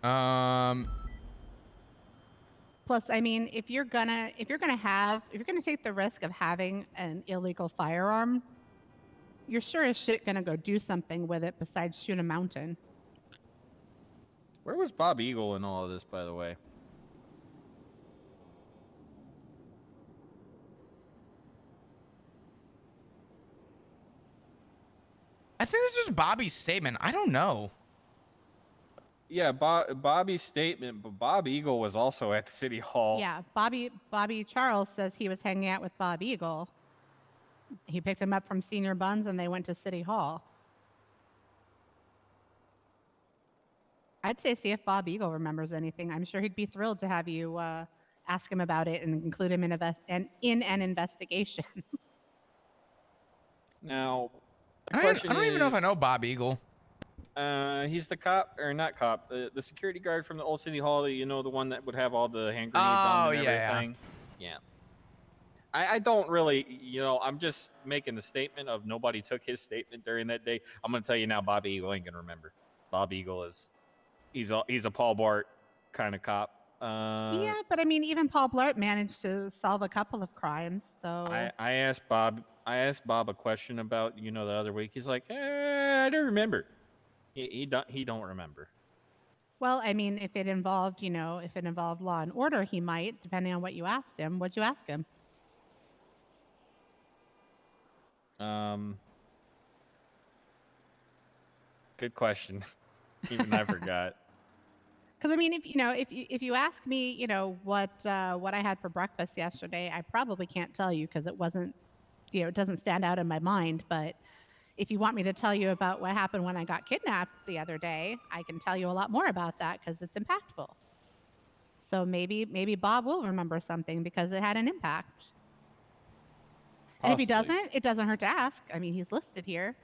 Um, Plus, I mean, if you're gonna take the risk of having an illegal firearm, you're sure as shit gonna go do something with it besides shoot a mountain. Where was Bob Eagle in all of this, by the way? I think this was Bobby's statement. I don't know. Yeah, Bobby's statement, but Bob Eagle was also at the city hall. Yeah, Bobby Charles says he was hanging out with Bob Eagle. He picked him up from Senior Buns and they went to City Hall. I'd say see if Bob Eagle remembers anything. I'm sure he'd be thrilled to have you ask him about it and include him in an investigation. Now, the I question don't even know is, if I know Bob Eagle. he's the cop, or not cop, the security guard from the old city hall, the one that would have all the hand grenades on Oh, and yeah, everything. Yeah. I don't really, I'm just making the statement of nobody took his statement during that day. I'm going to tell you now, Bob Eagle ain't going to remember. Bob Eagle he's a Paul Blart kind of cop. Yeah, but I mean, even Paul Blart managed to solve a couple of crimes. So I asked Bob a question about the other week. He's like, I don't remember. He don't remember. well, I mean, if it involved law and order, he might, depending on what you asked him. What'd you ask him? Good question. Even I forgot. Because I mean, if you ask me, what I had for breakfast yesterday, I probably can't tell you because it wasn't, it doesn't stand out in my mind. But if you want me to tell you about what happened when I got kidnapped the other day, I can tell you a lot more about that because it's impactful. So maybe Bob will remember something because it had an impact. And if he Possibly. doesn't, it doesn't hurt to ask. I mean, he's listed here.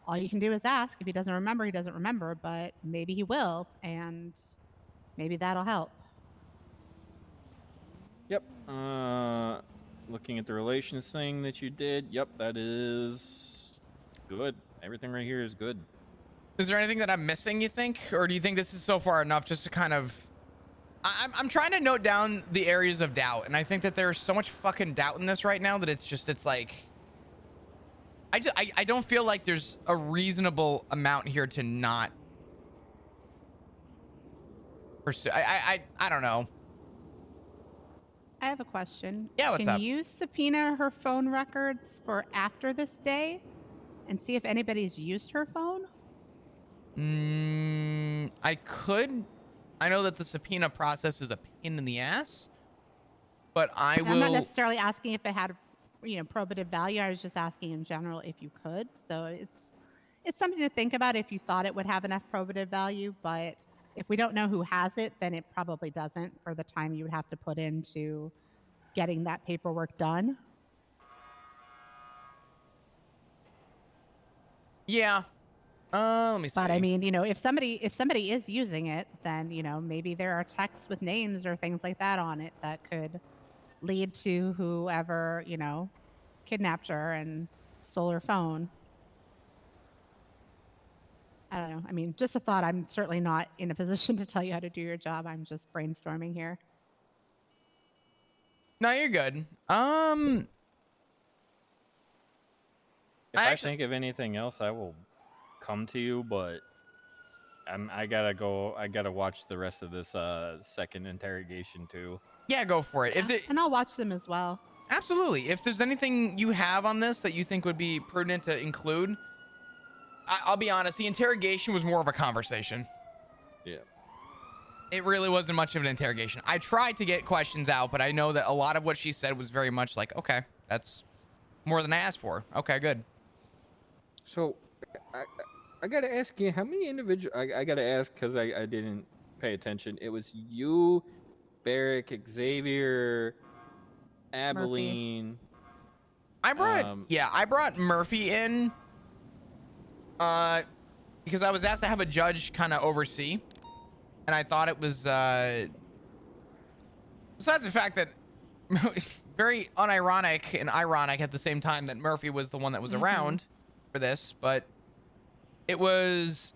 All you can do is ask. If he doesn't remember, he doesn't remember, but maybe he will, and maybe that'll help. Yep. Looking at the relations thing that you did. Yep, that is good. Everything right here is good. Is there anything that I'm missing, you think? Or do you think this is so far enough just to kind of... I'm trying to note down the areas of doubt, and I think that there's so much fucking doubt in this right now that it's like... I don't feel like there's a reasonable amount here to not pursue. I don't know. I have a question. Yeah, what's Can up? you subpoena her phone records for after this day and see if anybody's used her phone? I could. I know that the subpoena process is a pain in the ass, but I And will. I'm not necessarily asking if it had, probative value. I was just asking in general if you could. So it's something to think about if you thought it would have enough probative value, but if we don't know who has it, then it probably doesn't for the time you would have to put into getting that paperwork done. Yeah. Let me see. But I mean, if somebody is using it, then maybe there are texts with names or things like that on it that could lead to whoever kidnapped her and stole her phone. I don't know. I mean, just a thought. I'm certainly not in a position to tell you how to do your job. I'm just brainstorming here. No, you're good. If I think of anything else, I will come to you, but I gotta go. I gotta watch the rest of this second interrogation too. Yeah, go for it. Yeah, and I'll watch them as well. Absolutely. If there's anything you have on this that you think would be prudent to include, I'll be honest. The interrogation was more of a conversation. Yeah. It really wasn't much of an interrogation. I tried to get questions out, but I know that a lot of what she said was very much like, okay, that's more than I asked for. Okay, good. So, I gotta ask you, how many individuals? I gotta ask because I didn't pay attention. It was you, Barrick, Xavier, Abilene. I brought Murphy in, because I was asked to have a judge kind of oversee, and I thought it was, besides the fact that very unironic and ironic at the same time that Murphy was the one that was around for this, but it was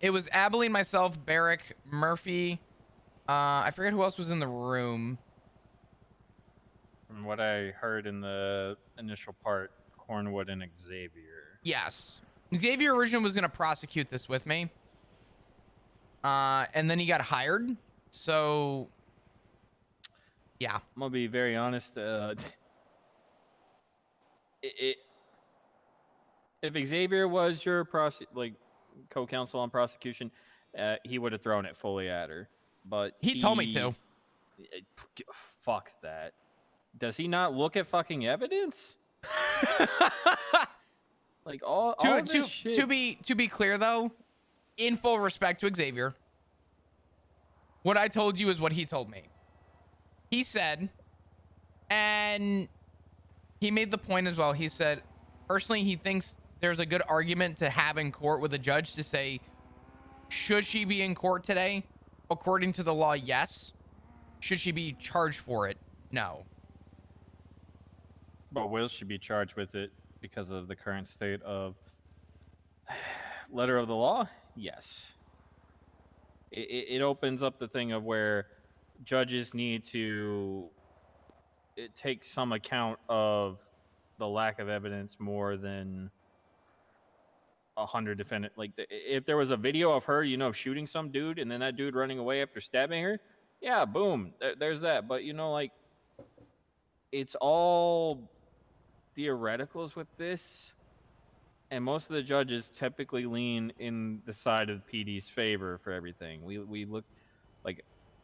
It was Abilene, myself, Barrick, Murphy. I forget who else was in the room. From what I heard in the initial part, Cornwood and Xavier. Yes. Xavier originally was going to prosecute this with me. And then he got hired. So, yeah. I'm gonna be very honest. If Xavier was your co-counsel on prosecution, he would have thrown it fully at her. But He told me to. Fuck that. Does he not look at fucking evidence? Like all this shit. To be clear though, in full respect to Xavier, what I told you is what he told me. He said, and he made the point as well. He said, personally, he thinks there's a good argument to have in court with a judge to say, should she be in court today? According to the law, yes. Should she be charged for it? No. But will she be charged with it because of the current state of letter of the law? Yes. It opens up the thing of where judges need to take some account of the lack of evidence more than 100 defendant. Like if there was a video of her, shooting some dude and then that dude running away after stabbing her, yeah, boom, there's that. But like it's all theoreticals with this, and most of the judges typically lean in the side of PD's favor for everything. We look like,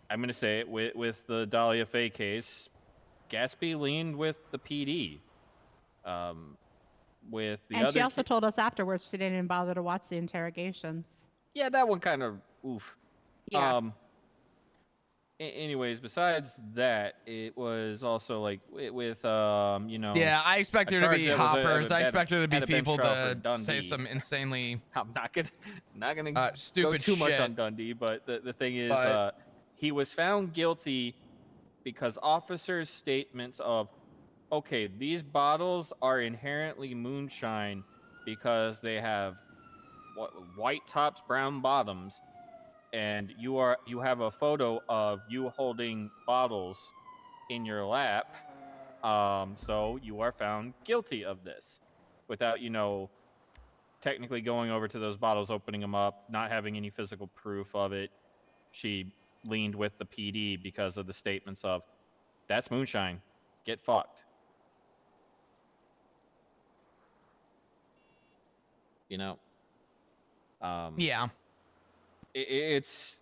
I'm gonna say it with the Dahlia Faye case, Gatsby leaned with the PD. With the and other she also told us afterwards she didn't even bother to watch the interrogations. Yeah, that one kind of oof. Yeah. Anyways, besides that, it was also like with Yeah, I expect there to be hoppers. I expect there to be people to say some insanely. I'm not gonna stupid go too much shit. on Dundee, but the thing is, he was found guilty because officers' statements of, okay, these bottles are inherently moonshine because they have white tops, brown bottoms. And you have a photo of you holding bottles in your lap, so you are found guilty of this, without technically going over to those bottles, opening them up, not having any physical proof of it. She leaned with the PD because of the statements of, "That's moonshine, get fucked." Yeah. It's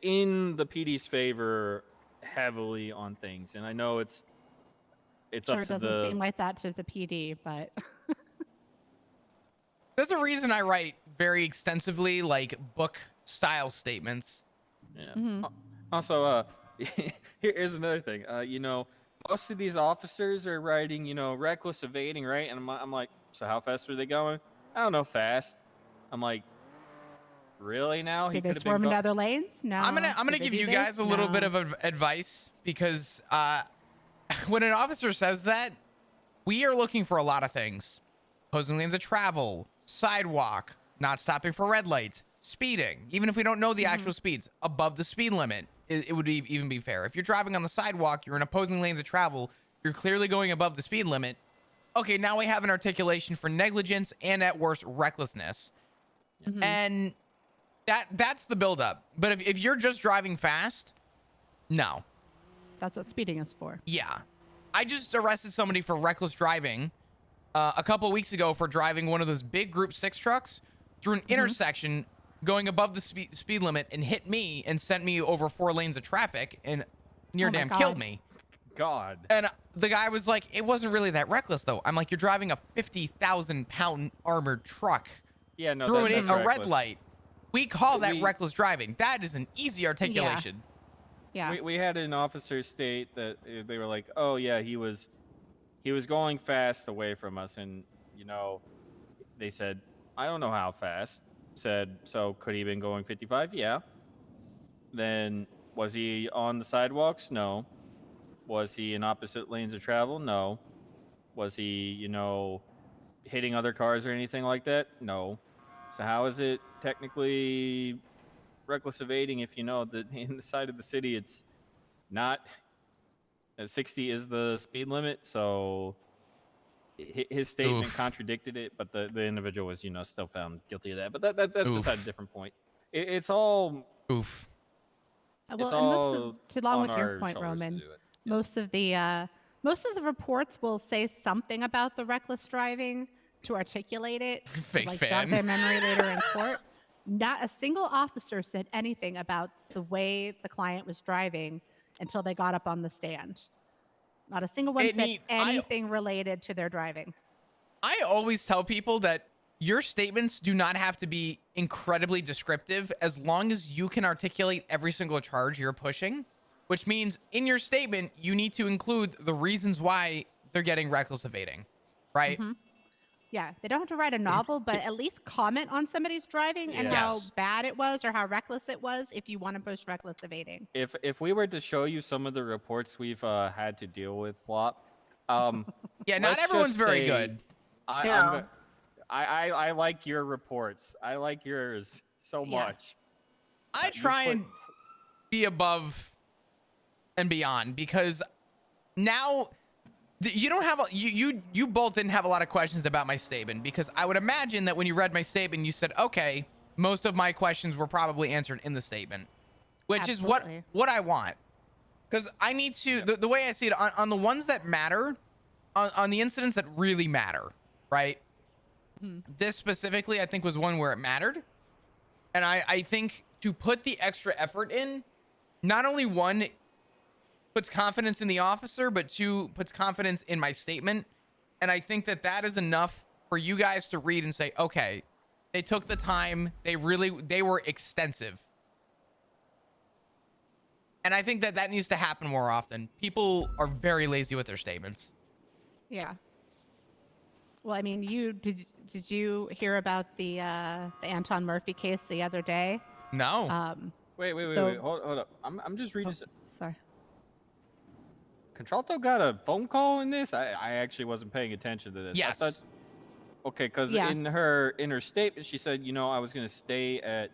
in the PD's favor heavily on things, and I know it's sure, up to doesn't seem like that to the PD, but there's a reason I write very extensively, like book style statements. Yeah. Mhm. Also, here's another thing. Most of these officers are writing, reckless evading, right? And I'm like, so how fast were they going? I don't know, fast. I'm like, really now? did they swerve into other lanes? No. I'm gonna give you guys a little bit of advice, because when an officer says that, we are looking for a lot of things: opposing lanes of travel, sidewalk, not stopping for red lights, speeding. Even if we don't know the actual speeds, above the speed limit, it would even be fair. If you're driving on the sidewalk, you're in opposing lanes of travel, you're clearly going above the speed limit. Okay, now we have an articulation for negligence and, at worst, recklessness. And that's the buildup. But if you're just driving fast, no. That's what speeding is for. Yeah. I just arrested somebody for reckless driving a couple weeks ago for driving one of those big Group 6 trucks through an intersection going above the speed limit, and hit me and sent me over 4 lanes of traffic and near damn killed me. God. And the guy was like, it wasn't really that reckless, though. I'm like, you're driving a 50,000-pound armored truck Yeah, no, through that's a red reckless. light. We call that reckless driving. That is an easy articulation. Yeah. We had an officer state that they were like, oh yeah, he was going fast away from us, and they said, I don't know how fast. Said, so could he have been going 55? Yeah. Then was he on the sidewalks? No. Was he in opposite lanes of travel? No. Was he, hitting other cars or anything like that? No. So how is it technically reckless evading if you know that in the side of the city it's not 60 is the speed limit? So his statement Oof. contradicted it, but the individual was still found guilty of that. But that's beside a Oof. different point. It's all Oof. Well, it's and most of, all to along on with your our point, shoulders to Roman, do it. Yeah. most of the reports will say something about the reckless driving to articulate it, to Fake like jog fan. their memory later in court. Not a single officer said anything about the way the client was driving until they got up on the stand. Not a single one said anything related to their driving. I always tell people that your statements do not have to be incredibly descriptive as long as you can articulate every single charge you're pushing, which means in your statement, you need to include the reasons why they're getting reckless evading, right? Mm-hmm. Yeah, they don't have to write a novel, but at least comment on somebody's driving and how Yes. bad it was or how reckless it was if you want to push reckless evading. If we were to show you some of the reports we've had to deal with, Flop, Yeah, not let's everyone's just very say good. I like your reports. I like yours so much. I try and be above and beyond because now you don't have you both didn't have a lot of questions about my statement, because I would imagine that when you read my statement you said, okay, most of my questions were probably answered in the statement, which Absolutely. is what I want, because I need to the way I see it on the ones that matter, on the incidents that really matter, right? This specifically I think was one where it mattered, and I think to put the extra effort in, not only one puts confidence in the officer, but two, puts confidence in my statement. And I think that that is enough for you guys to read and say, okay, they took the time. They were extensive. And I think that that needs to happen more often. People are very lazy with their statements. Yeah. Well, I mean, did you hear about the Anton Murphy case the other day? No. Wait. So- Hold up. I'm just reading. Sorry. Contralto got a phone call in this? I actually wasn't paying attention to this. Yes. I thought, okay, because Yeah. in her statement, she said, I was going to stay at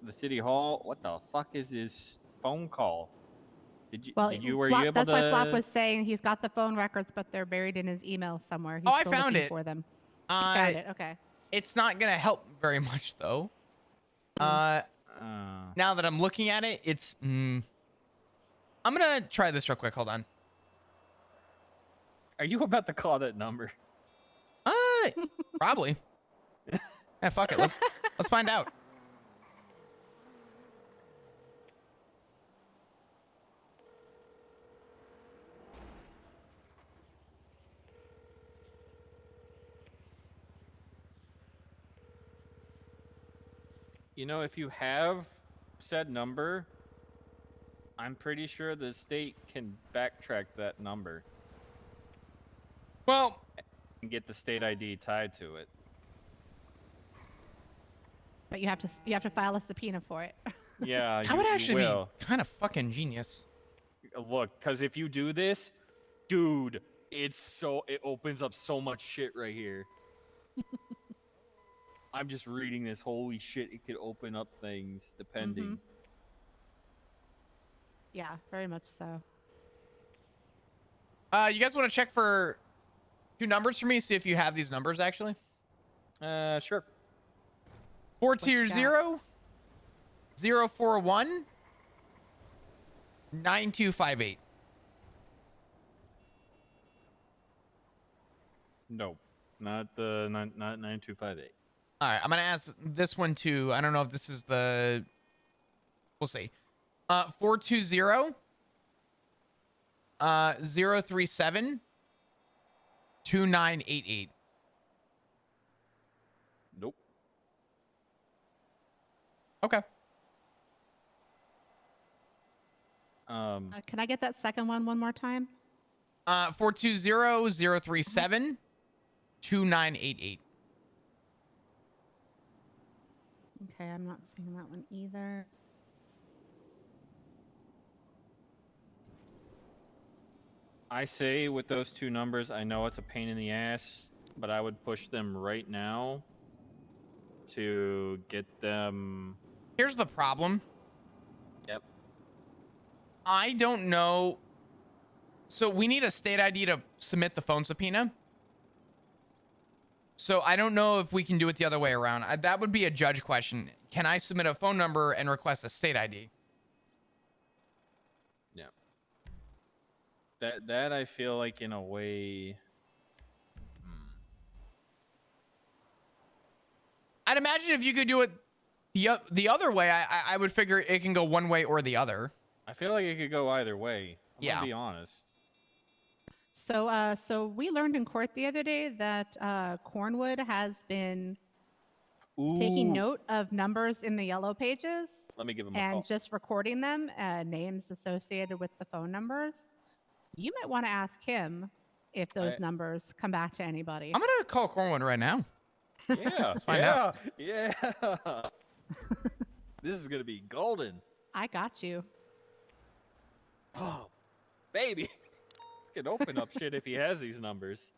the city hall. What the fuck is this phone call? Well, were you able that's to? why Flop was saying he's got the phone records, but they're buried in his email somewhere. He's Oh, I still found looking it. for them. Found it. Okay. It's not going to help very much though. Now that I'm looking at it, it's, I'm going to try this real quick. Hold on. Are you about to call that number? Probably. Yeah, fuck it. Let's find out. If you have said number, I'm pretty sure the state can backtrack that number Well, and get the state ID tied to it. But you have to file a subpoena for it. Yeah, that would actually you will. be kind of fucking genius. Look, because if you do this, dude, it opens up so much shit right here. I'm just reading this. Holy shit, it could open up things depending. Yeah, very much so. You guys want to check for two numbers for me? See if you have these numbers actually. Sure. 420 041 9258. No, not 9258. All right, I'm gonna ask this one too. I don't know if this is the. We'll see. 420 037 2988. Nope. Okay. Can I get that second one more time? 420 037 2988. Okay, I'm not seeing that one either. I say with those two numbers, I know it's a pain in the ass, but I would push them right now to get them. Here's the problem. Yep. I don't know. So we need a state ID to submit the phone subpoena. So I don't know if we can do it the other way around. That would be a judge question. Can I submit a phone number and request a state ID? Yeah. That I feel like in a way. I'd imagine if you could do it the other way, I would figure it can go one way or the other. I feel like it could go either way. I'm gonna be honest. So, so we learned in court the other day that Cornwood has been taking note of numbers in the yellow pages. Let me give him a call. And just recording them, names associated with the phone numbers. You might want to ask him if those numbers come back to anybody. I'm gonna call Cornwood right now. Yeah, Let's find out. Yeah. This is gonna be golden. I got you. Oh, baby, can open up shit if he has these numbers.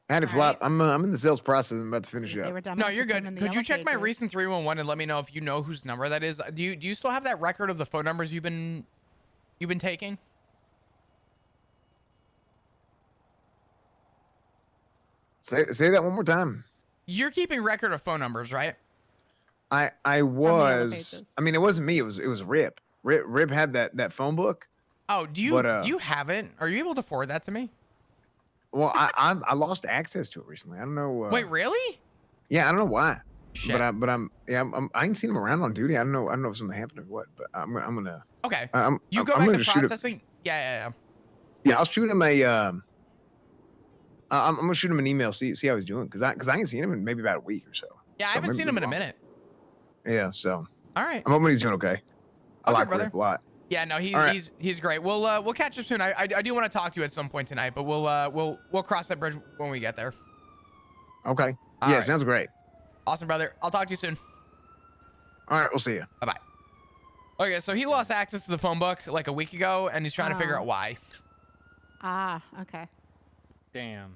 Howdy, Flop. I'm in the sales process. I'm about to finish They up. were done No, with you're them good. in the Could you yellow check my pages. recent 311 and let me know if you know whose number that is? Do you still have that record of the phone numbers you've been taking? Say that one more time. You're keeping record of phone numbers, right? I was. I mean, it wasn't me. It was Rip. Rip had that phone book. Oh, do you have it? Are you able to forward that to me? Well, I lost access to it recently. I don't know. Wait, really? Yeah, I don't know why. Shit. I ain't seen him around on duty. I don't know if something happened or what. But I'm gonna. Okay. I'm You go I'm back gonna to shoot processing. Yeah. Yeah, I'll shoot him a. I'm gonna shoot him an email. See how he's doing because I ain't seen him in maybe about a week or so. Yeah, I So haven't maybe seen him in a longer. minute. Yeah, so All right. I'm hoping he's doing okay. I Okay, like brother. Rip a lot. Yeah, no, All right. he's great. We'll catch up soon. I do want to talk to you at some point tonight, but we'll cross that bridge when we get there. Okay. All Yeah, right. sounds great. Awesome, brother. I'll talk to you soon. All right, we'll see you. Bye bye. Okay, so he lost access to the phone book like a week ago, and he's trying to figure out why. Ah, okay. Damn.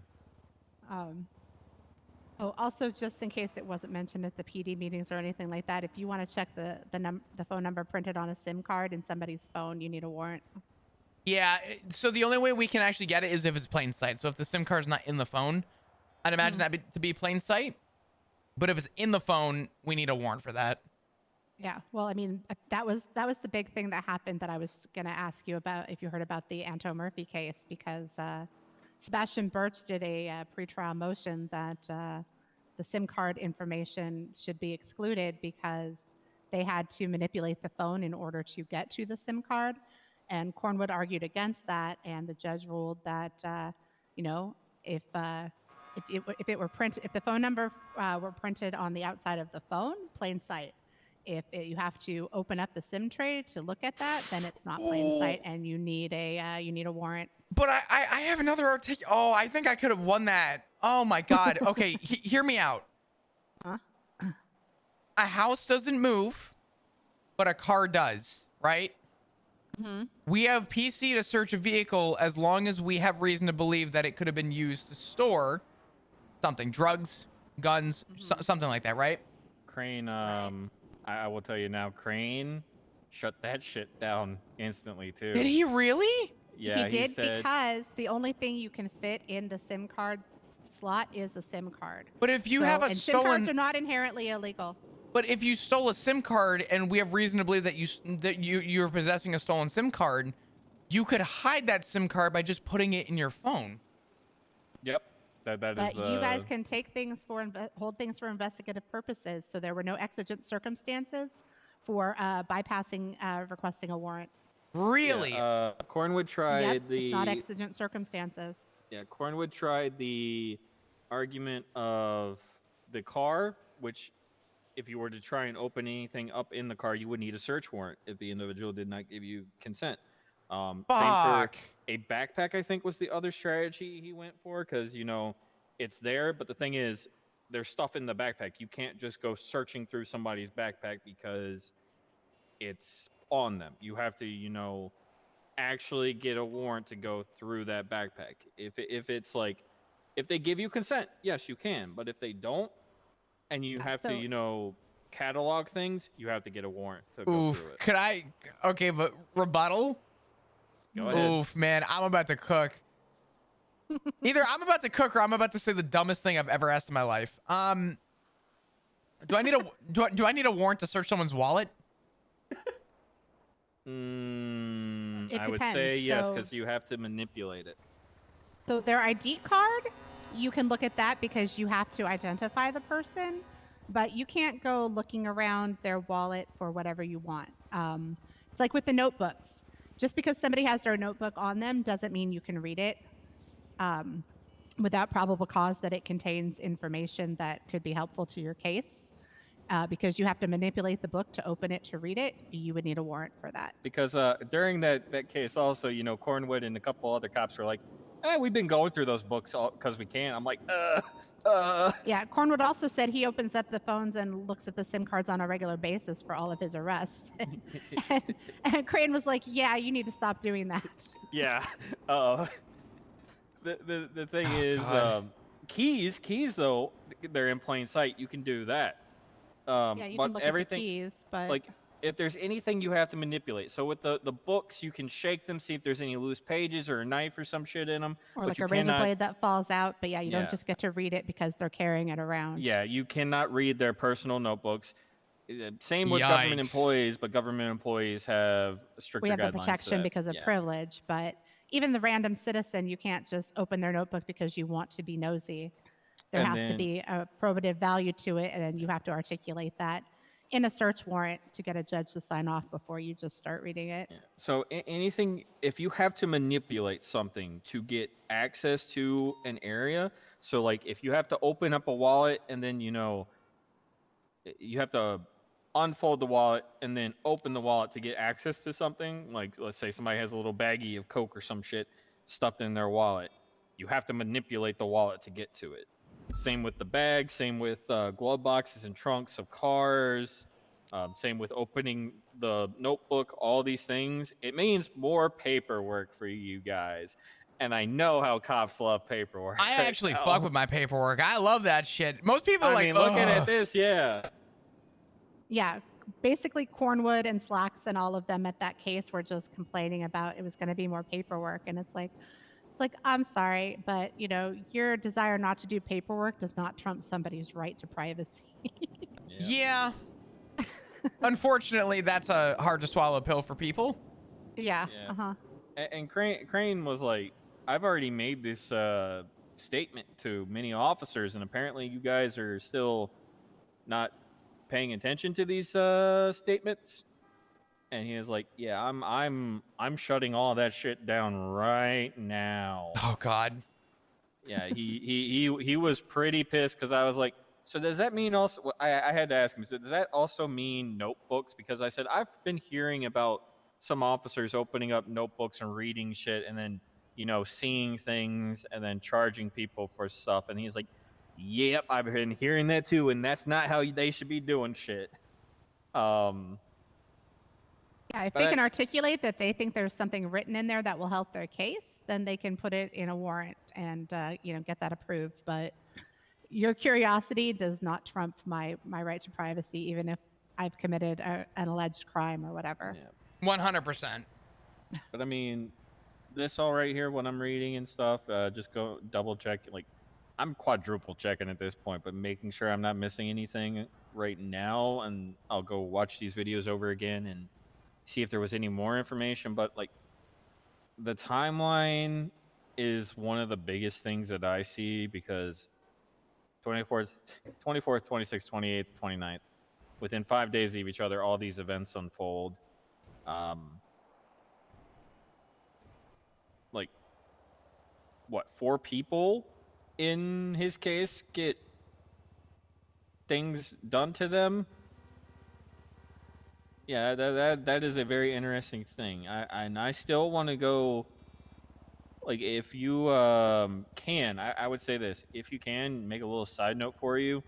Oh, also, just in case it wasn't mentioned at the PD meetings or anything like that, if you want to check the phone number printed on a SIM card in somebody's phone, you need a warrant. Yeah, so the only way we can actually get it is if it's plain sight. So if the SIM card's not in the phone, I'd imagine that to be plain sight. But if it's in the phone, we need a warrant for that. Yeah, well, I mean, that was the big thing that happened that I was going to ask you about if you heard about the Anto Murphy case, because Sebastian Birch did a pretrial motion that the SIM card information should be excluded because they had to manipulate the phone in order to get to the SIM card. And Cornwood argued against that, and the judge ruled that, if the phone number were printed on the outside of the phone, plain sight. If you have to open up the SIM tray to look at that, then it's not plain sight, and you need a warrant. But I have another Oh, I think I could have won that. Oh my God. Okay, hear me out. Huh? A house doesn't move, but a car does, right? Mm-hmm. We have PC to search a vehicle as long as we have reason to believe that it could have been used to store something, drugs, guns, something like that, right? Crane, I will tell you now, Crane shut that shit down instantly too. Did he really? Yeah, he did said, because the only thing you can fit in the SIM card slot is a SIM card. But if you have a and stolen, SIM cards are not inherently illegal. but if you stole a SIM card and we have reason to believe that you're possessing a stolen SIM card, you could hide that SIM card by just putting it in your phone. Yep, that is But the. you guys can take things hold things for investigative purposes. So there were no exigent circumstances for bypassing requesting a warrant. Really? Yeah, Cornwood tried Yep, the. it's not exigent circumstances. Yeah, Cornwood tried the argument of the car, which if you were to try and open anything up in the car, you would need a search warrant if the individual did not give you consent. Same for Fuck. a backpack, I think was the other strategy he went for, because, it's there, but the thing is, there's stuff in the backpack. You can't just go searching through somebody's backpack because it's on them. You have to, actually get a warrant to go through that backpack. If it's like, if they give you consent, yes, you can. But if they don't, and you have to, catalog things, you have to get a warrant to go Oof. through it. Could I? Okay, but rebuttal. Go ahead. Oof, man, I'm about to cook. Either I'm about to cook or I'm about to say the dumbest thing I've ever asked in my life. Do I need a do I need a warrant to search someone's wallet? It I would depends. say yes, So- because you have to manipulate it. So their ID card, you can look at that because you have to identify the person, but you can't go looking around their wallet for whatever you want. It's like with the notebooks. Just because somebody has their notebook on them doesn't mean you can read it without probable cause that it contains information that could be helpful to your case. Because you have to manipulate the book to open it to read it, you would need a warrant for that. Because during that case, also, Cornwood and a couple other cops were like, we've been going through those books because we can. I'm like, Yeah, Cornwood also said he opens up the phones and looks at the SIM cards on a regular basis for all of his arrests. and Crane was like, yeah, you need to stop doing that. Yeah. The thing Oh, is, God. keys though, they're in plain sight. You can do that. Yeah, you but can look everything, at the keys, but like, if there's anything you have to manipulate, so with the books, you can shake them, see if there's any loose pages or a knife or some shit in them. or but like you a razor cannot, blade that falls out. But yeah, you Yeah. don't just get to read it because they're carrying it around. Yeah, you cannot read their personal notebooks. Same with government Yikes. employees, but government employees have stricter We have the guidelines to protection that. because of Yeah. privilege, but even the random citizen, you can't just open their notebook because you want to be nosy. There And has to then- be a probative value to it, and then you have to articulate that in a search warrant to get a judge to sign off before you just start reading it. Yeah. So anything, if you have to manipulate something to get access to an area, so like if you have to open up a wallet and then you have to unfold the wallet and then open the wallet to get access to something, like let's say somebody has a little baggie of Coke or some shit stuffed in their wallet, you have to manipulate the wallet to get to it. Same with the bag, same with glove boxes and trunks of cars. Same with opening the notebook, all these things. It means more paperwork for you guys. And I know how cops love paperwork. I right actually now. fuck with my paperwork. I love that shit. Most people are I like, mean, looking at "Ugh." this, yeah. Yeah, basically Cornwood and Slacks and all of them at that case were just complaining about it was going to be more paperwork, and it's like I'm sorry, but your desire not to do paperwork does not trump somebody's right to privacy. Yeah. Unfortunately, that's a hard to swallow pill for people. Yeah. Yeah. Uh-huh. And Crane was like, I've already made this statement to many officers, and apparently you guys are still not paying attention to these statements. And he was like, yeah, I'm shutting all that shit down right now. Oh God. Yeah, he was pretty pissed because I was like, so does that mean also? I had to ask him. So does that also mean notebooks? Because I said I've been hearing about some officers opening up notebooks and reading shit, and then seeing things and then charging people for stuff. And he's like, "Yep, I've been hearing that too, and that's not how they should be doing shit." Yeah, if But they can articulate that they think there's something written in there that will help their case, then they can put it in a warrant and get that approved. But your curiosity does not trump my right to privacy, even if I've committed an alleged crime or whatever. Yeah. 100%. But I mean, this all right here, what I'm reading and stuff, just go double check. Like, I'm quadruple checking at this point, but making sure I'm not missing anything right now. And I'll go watch these videos over again and see if there was any more information. But like, the timeline is one of the biggest things that I see because 24th, 26th, 28th, 29th, within 5 days of each other, all these events unfold. Like, what, 4 people in his case get things done to them? Yeah, that is a very interesting thing. I still want to go. Like, if you can, I would say this: if you can, make a little side note for you.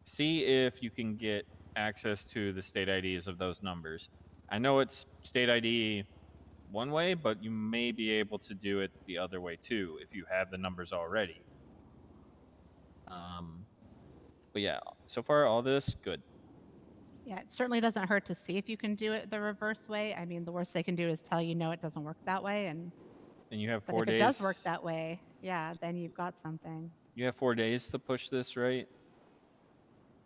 See if you can get access to the state IDs of those numbers. I know it's state ID one way, but you may be able to do it the other way too if you have the numbers already. But yeah, so far all this good. Yeah, it certainly doesn't hurt to see if you can do it the reverse way. I mean, the worst they can do is tell you no, it doesn't work that way. And you have But 4 if it days. does work that way, yeah, then you've got something. You have 4 days to push this, right?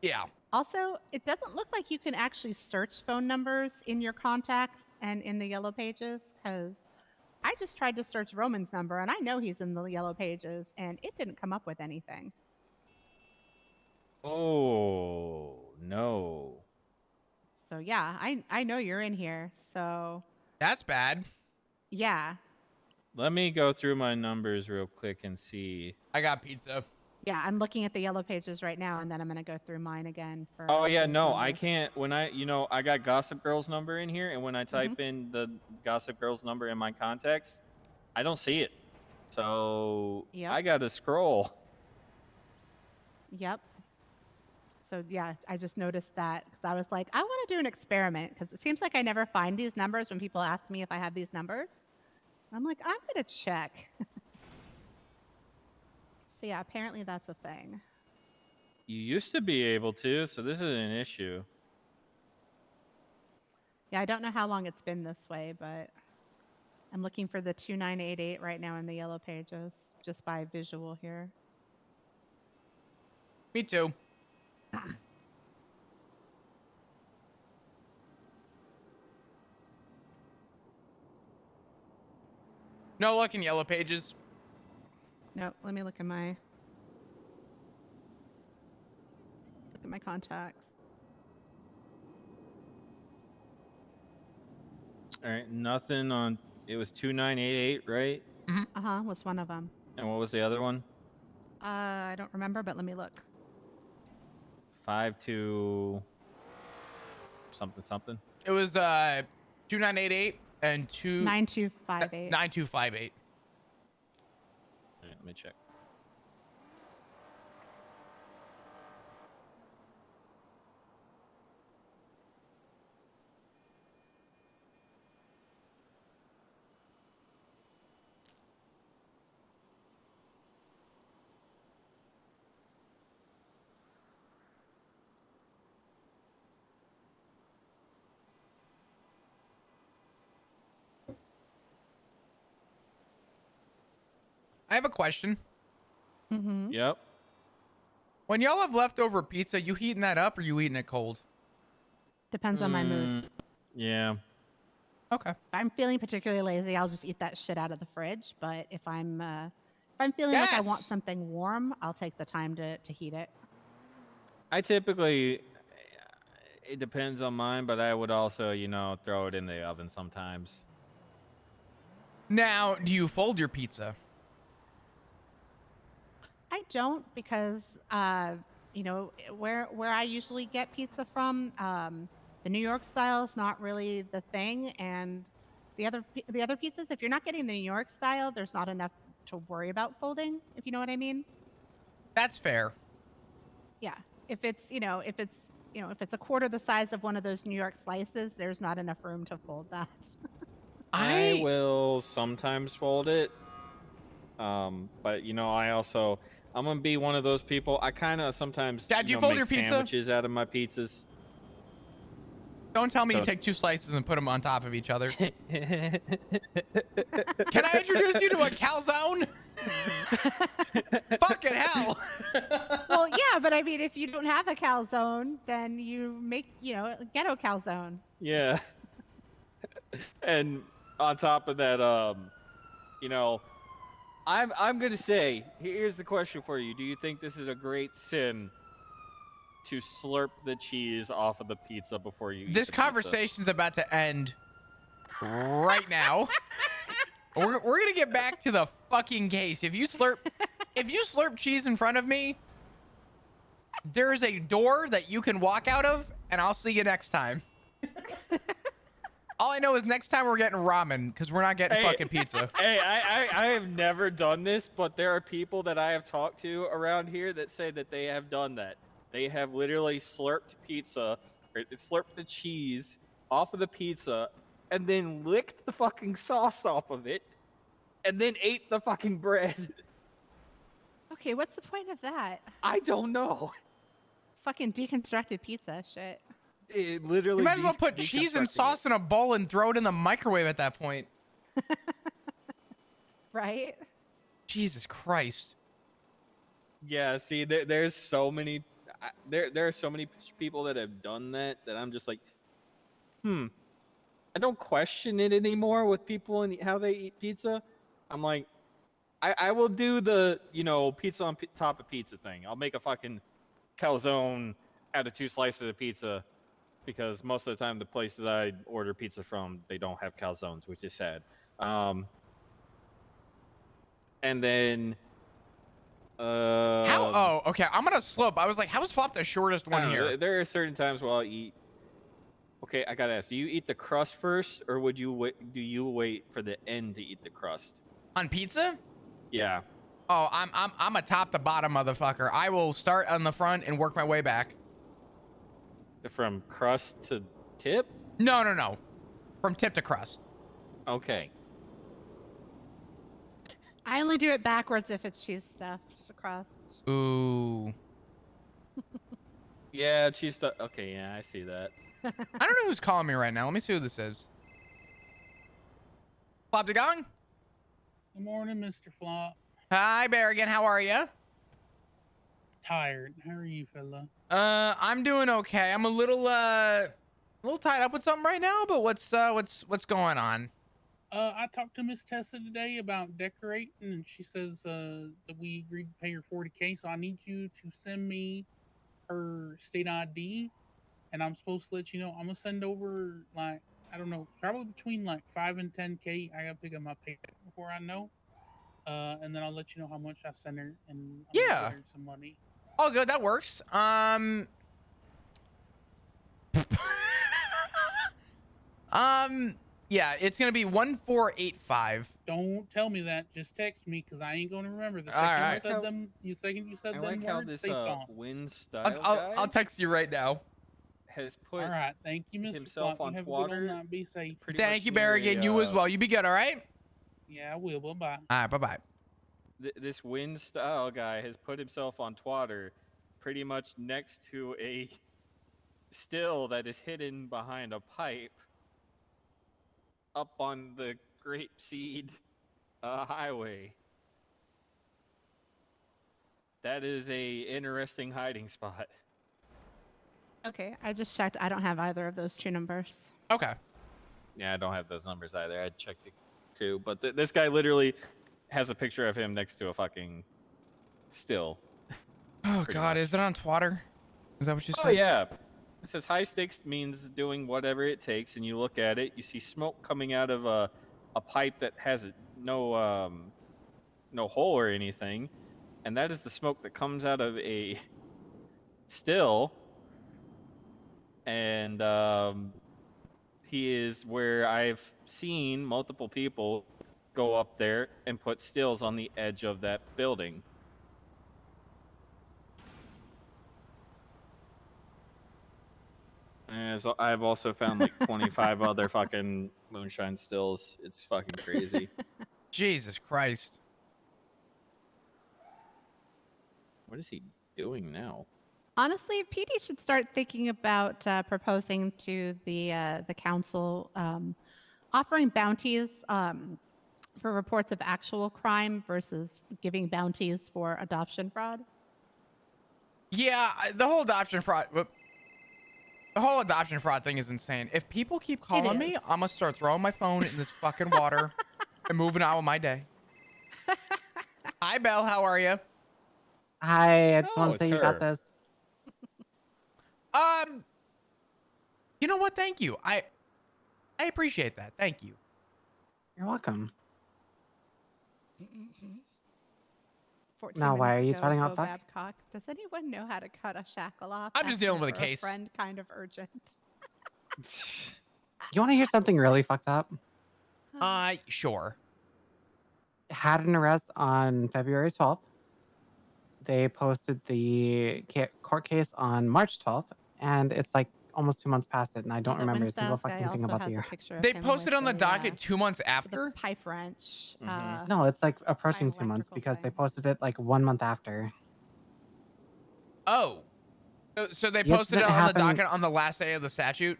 Yeah. Also, it doesn't look like you can actually search phone numbers in your contacts and in the yellow pages, because I just tried to search Roman's number and I know he's in the yellow pages and it didn't come up with anything. Oh no. So yeah, I know you're in here. So That's bad. yeah. Let me go through my numbers real quick and see. I got pizza. Yeah, I'm looking at the yellow pages right now and then I'm going to go through mine again for Oh yeah, those no, I numbers. can't. When I got Gossip Girl's number in here, and when I type in the Gossip Girl's number in my contacts, I don't see it. So Yep. I gotta scroll. Yep. So yeah, I just noticed that because I was like, I want to do an experiment because it seems like I never find these numbers when people ask me if I have these numbers. I'm like, I'm going to check. So yeah, apparently that's a thing. You used to be able to, so this is an issue. Yeah, I don't know how long it's been this way, but I'm looking for the 2988 right now in the yellow pages just by visual here. Me too. No luck in yellow pages. No, let me look at my contacts. All right, nothing on. It was 2988, right? Uh-huh, was one of them. And what was the other one? I don't remember, but let me look. 52 something something. It was 2988 and 9258. 9258. All right, let me check. I have a question. Mm-hmm. Yep. When y'all have leftover pizza, you heating that up or you eating it cold? Depends on my mood. Yeah. Okay. If I'm feeling particularly lazy, I'll just eat that shit out of the fridge. But if I'm feeling like I want Yes! something warm, I'll take the time to heat it. I typically, it depends on mine, but I would also, throw it in the oven sometimes. Now, do you fold your pizza? I don't because where I usually get pizza from, the New York style is not really the thing, and the other pizzas, if you're not getting the New York style, there's not enough to worry about folding, if you know what I mean. That's fair. Yeah. If it's a quarter the size of one of those New York slices, there's not enough room to fold that. I will sometimes fold it. But I'm gonna be one of those people. I kind of sometimes Dad, do you fold make your pizza? sandwiches out of my pizzas. Don't tell me you So- take 2 slices and put them on top of each other. Can I introduce you to a calzone? Fucking hell. Well, yeah, but I mean, if you don't have a calzone, then you make, a ghetto calzone. Yeah. And on top of that, I'm gonna say, here's the question for you: do you think this is a great sin to slurp the cheese off of the pizza before you eat This the pizza? conversation's about to end right now. We're gonna get back to the fucking case. If you slurp cheese in front of me, there is a door that you can walk out of, and I'll see you next time. All I know is next time we're getting ramen because we're not getting fucking pizza. Hey, I have never done this, but there are people that I have talked to around here that say that they have done that. They have literally slurped pizza, or slurped the cheese off of the pizza, and then licked the fucking sauce off of it, and then ate the fucking bread. Okay, what's the point of that? I don't know. Fucking deconstructed pizza shit. It literally. You might as well put cheese and sauce in a bowl and throw it in the microwave at that point. Right? Jesus Christ. Yeah, see, there's so many. There are so many people that have done that I'm just like, I don't question it anymore with people and how they eat pizza. I'm like, I will do the pizza on top of pizza thing. I'll make a fucking calzone out of 2 slices of pizza because most of the time the places I order pizza from they don't have calzones, which is sad. And then. How? Oh, okay. I'm gonna slope. I was like, how is Flop the shortest I one don't know, here? there are certain times where I'll eat. Okay, I gotta ask: do you eat the crust first, or would you wait? Do you wait for the end to eat the crust? On pizza? Yeah. Oh, I'm a top to bottom motherfucker. I will start on the front and work my way back. From crust to tip? No. From tip to crust. Okay. I only do it backwards if it's cheese stuffed crust. Ooh. Yeah, cheese stuff. Okay, yeah, I see that. I don't know who's calling me right now. Let me see who this is. Flop de gong? Good morning, Mr. Flop. Hi, Berrigan. How are you? Tired. How are you, fella? I'm doing okay. I'm a little tied up with something right now, but what's going on? I talked to Miss Tessa today about decorating, and she says that we agreed to pay her $40K. So I need you to send me her state ID, and I'm supposed to let you know. I'm gonna send over like I don't know, probably between like 5 and 10K. I gotta pick up my paycheck before I know, and then I'll let you know how much I send her, and I'm gonna Yeah. get her some money. All good. That works. Yeah, it's gonna be 1485. Don't tell me that. Just text me because I ain't gonna remember. The All second right. you said them, you said I them like how words, this face gone. Win style I'll guy text you right now. has put All right, thank you, Mr. himself Flop. on You have a good old Twitter. night. Be safe. pretty Thank much you, near Berrigan. You as well. You be good. All right. Yeah, I will. Bye bye. All right. Bye bye. This Win style guy has put himself on Twitter, pretty much next to a still that is hidden behind a pipe up on the Grapeseed highway. That is a interesting hiding spot. Okay, I just checked. I don't have either of those 2 numbers. Okay. Yeah, I don't have those numbers either. I checked it too, but this guy literally has a picture of him next to a fucking still. Oh Pretty God, much. is it on Twitter? Is that what you said? Oh yeah. It says high stakes means doing whatever it takes, and you look at it, you see smoke coming out of a pipe that has no hole or anything, and that is the smoke that comes out of a still. And he is where I've seen multiple people go up there and put stills on the edge of that building. And so I've also found like 25 other fucking moonshine stills. It's fucking crazy. Jesus Christ. What is he doing now? Honestly, PD should start thinking about proposing to the council offering bounties for reports of actual crime versus giving bounties for adoption fraud. Yeah, the whole adoption fraud. The whole adoption fraud thing is insane. If people keep calling me, is. I'm gonna start throwing my phone in this fucking water and moving on with my day. Hi, Belle. How are you? Hi, I just Oh, want to it's say you got her. this. You know what? Thank you. I appreciate that. Thank you. You're welcome. 14 Now, why minutes are you ago, spouting Bo out fuck? Babcock. Does anyone know how to cut a shackle off? I'm just dealing Asking with a for case. Friend, kind of urgent. You want to hear something really fucked up? Sure. Had an arrest on February 12th. They posted the court case on March 12th, and it's like almost 2 months past it, and I don't The remember a Wind single Styles guy fucking thing also about has the a year. picture of They him posted with on the a, docket 2 months with after. a pipe wrench. No, it's like approaching 2 months electrical because they thing. posted it like 1 month after. Oh. So they The posted it incident on the happened- docket on the last day of the statute.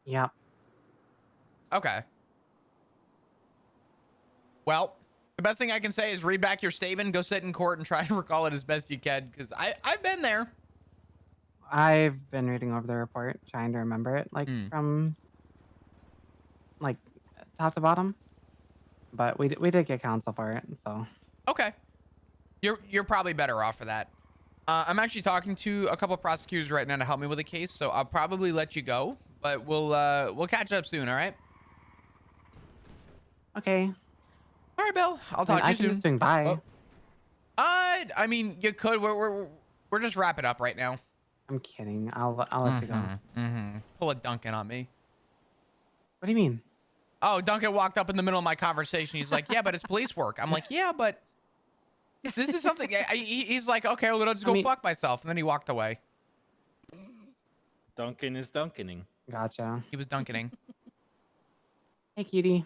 Yep. Okay. Well, the best thing I can say is read back your statement, go sit in court, and try to recall it as best you can. Because I've been there. I've been reading over the report, trying to remember it, like from like top to bottom. But we did get counsel for it, so. Okay. You're probably better off for that. I'm actually talking to a couple of prosecutors right now to help me with a case, so I'll probably let you go. But we'll catch up soon. All right. Okay. All right, Bill. I'll talk to I you can soon. just swing by. Oh. I mean, you could. We're just wrapping up right now. I'm kidding. I'll let you go. Pull a Duncan on me. What do you mean? Oh, Duncan walked up in the middle of my conversation. He's like, "Yeah, but it's police work." I'm like, "Yeah, but this is something." He's like, "Okay, well, I'll just go fuck myself," and then he walked away. Duncan is Duncaning. Gotcha. He was Duncaning. Hey, cutie.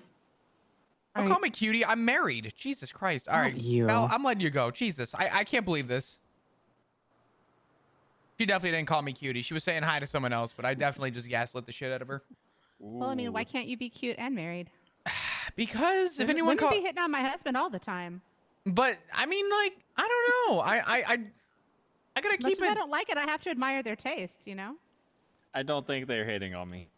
Don't call me cutie. I'm married. Jesus Christ. All right, you. Belle, I'm letting you go. Jesus, I can't believe this. She definitely didn't call me cutie. She was saying hi to someone else, but I definitely just gaslit the shit out of her. Well, I mean, why can't you be cute and married? Because if anyone women be hitting on my husband all the time. But I mean, like, I don't know. I gotta keep it. I don't like it. I have to admire their taste, you know. I don't think they're hitting on me.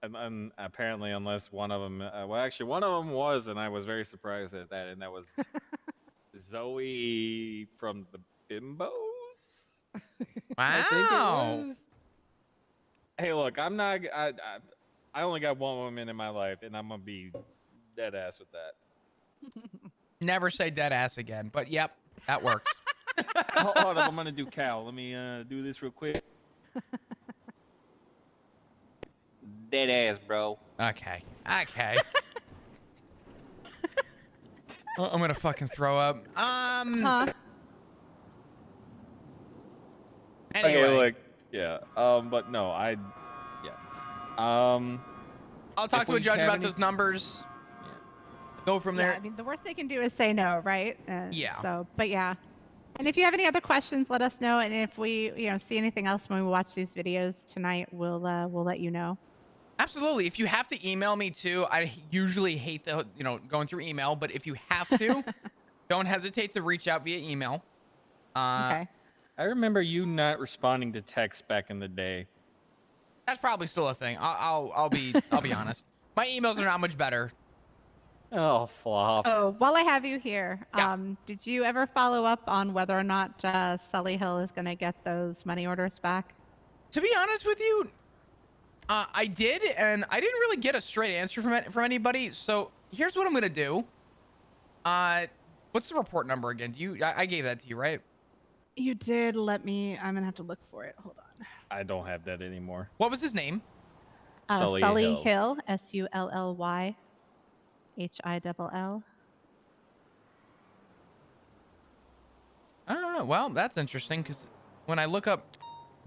And apparently, unless one of them, well, actually, one of them was, and I was very surprised at that, and that was Zoe from the Bimbos. I think it Wow. was. Hey, look, I'm not. I only got one woman in my life, and I'm gonna be dead ass with that. Never say dead ass again. But yep, that works. Hold on, I'm gonna do Cal. Let me do this real quick. Dead ass, bro. Okay. Okay. I'm gonna fucking throw up. Anyway, Okay, look, yeah. But no, yeah. I'll talk to a judge about those numbers. Yeah. Go from there. I mean, the worst they can do is say no, right? Yeah. So, but yeah. And if you have any other questions, let us know. And if we, see anything else when we watch these videos tonight, we'll let you know. Absolutely. If you have to email me too, I usually hate the going through email, but if you have to, don't hesitate to reach out via email. Okay. I remember you not responding to texts back in the day. That's probably still a thing. I'll be honest. My emails are not much better. Oh, flop. Oh, while I have you here, Yeah. did you ever follow up on whether or not Sully Hill is going to get those money orders back? To be honest with you, I did, and I didn't really get a straight answer from anybody. So here's what I'm gonna do. What's the report number again? I gave that to you, right? You did. I'm going to have to look for it. Hold on. I don't have that anymore. What was his name? Sully Hill. Hill. Sully Hill. Well, that's interesting because when I look up